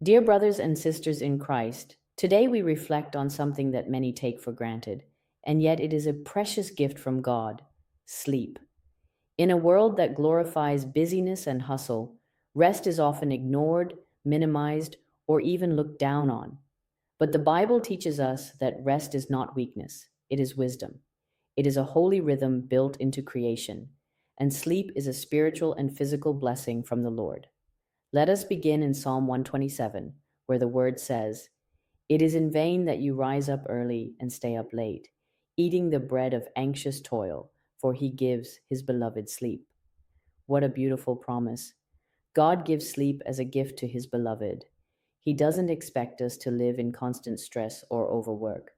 Dear brothers and sisters in Christ, today we reflect on something that many take for granted, and yet it is a precious gift from God: sleep. In a world that glorifies busyness and hustle, rest is often ignored, minimized, or even looked down on. But the Bible teaches us that rest is not weakness, it is wisdom. It is a holy rhythm built into creation, and sleep is a spiritual and physical blessing from the Lord. Let us begin in Psalm 127, where the word says, "It is in vain that you rise up early and stay up late, eating the bread of anxious toil, for he gives his beloved sleep." What a beautiful promise. God gives sleep as a gift to his beloved. He doesn't expect us to live in constant stress or overwork.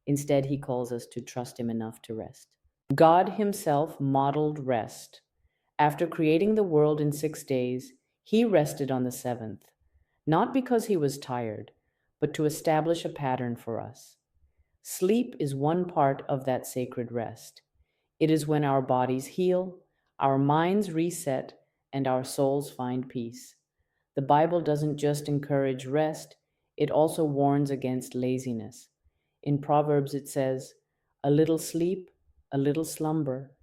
Instead, he calls us to trust him enough to rest. God himself modeled rest. After creating the world in 6 days, he rested on the seventh, not because he was tired, but to establish a pattern for us. Sleep is one part of that sacred rest. It is when our bodies heal, our minds reset, and our souls find peace. The Bible doesn't just encourage rest, it also warns against laziness. In Proverbs, it says, "A little sleep, a little slumber,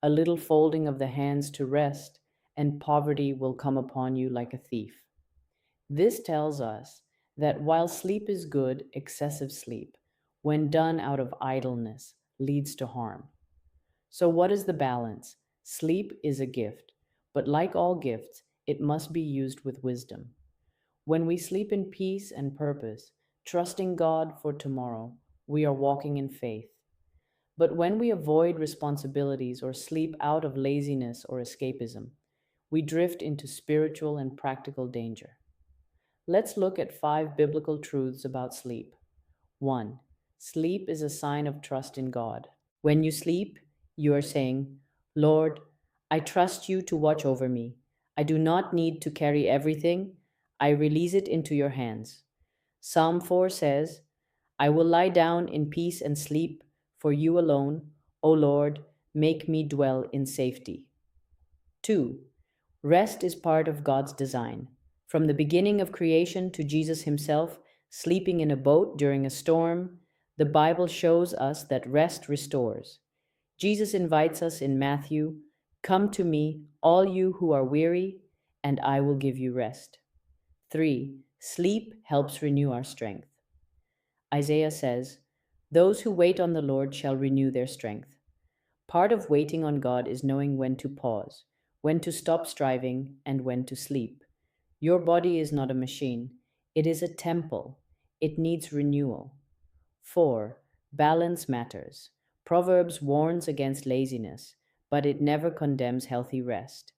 a little folding of the hands to rest, and poverty will come upon you like a thief." This tells us that while sleep is good, excessive sleep, when done out of idleness, leads to harm. So, what is the balance? Sleep is a gift, but like all gifts, it must be used with wisdom. When we sleep in peace and purpose, trusting God for tomorrow, we are walking in faith. But when we avoid responsibilities or sleep out of laziness or escapism, we drift into spiritual and practical danger. Let's look at 5 biblical truths about sleep. 1. Sleep is a sign of trust in God. When you sleep, you are saying, "Lord, I trust you to watch over me. I do not need to carry everything. I release it into your hands." Psalm 4 says, "I will lie down in peace and sleep, for you alone, O Lord, make me dwell in safety." 2. Rest is part of God's design. From the beginning of creation to Jesus himself sleeping in a boat during a storm, the Bible shows us that rest restores. Jesus invites us in Matthew, "Come to me, all you who are weary, and I will give you rest." 3. Sleep helps renew our strength. Isaiah says, "Those who wait on the Lord shall renew their strength." Part of waiting on God is knowing when to pause, when to stop striving, and when to sleep. Your body is not a machine, it is a temple. It needs renewal. 4. Balance matters. Proverbs warns against laziness, but it never condemns healthy rest.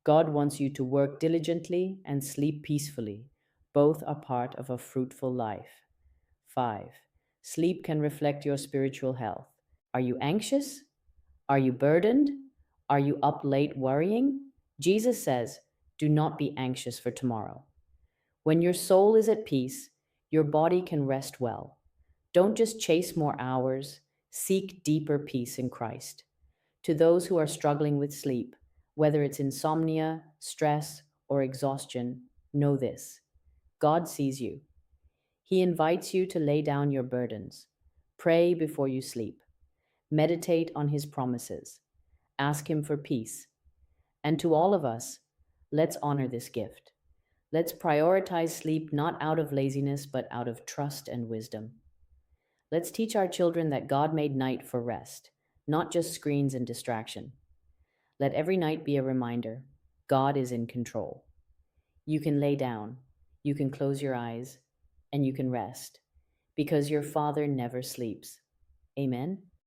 God wants you to work diligently and sleep peacefully. Both are part of a fruitful life. 5. Sleep can reflect your spiritual health. Are you anxious? Are you burdened? Are you up late worrying? Jesus says, "Do not be anxious for tomorrow." When your soul is at peace, your body can rest well. Don't just chase more hours, seek deeper peace in Christ. To those who are struggling with sleep, whether it's insomnia, stress, or exhaustion, know this: God sees you. He invites you to lay down your burdens. Pray before you sleep. Meditate on his promises. Ask him for peace. And to all of us, let's honor this gift. Let's prioritize sleep not out of laziness, but out of trust and wisdom. Let's teach our children that God made night for rest, not just screens and distraction. Let every night be a reminder: God is in control. You can lay down, you can close your eyes, and you can rest, because your Father never sleeps. Amen.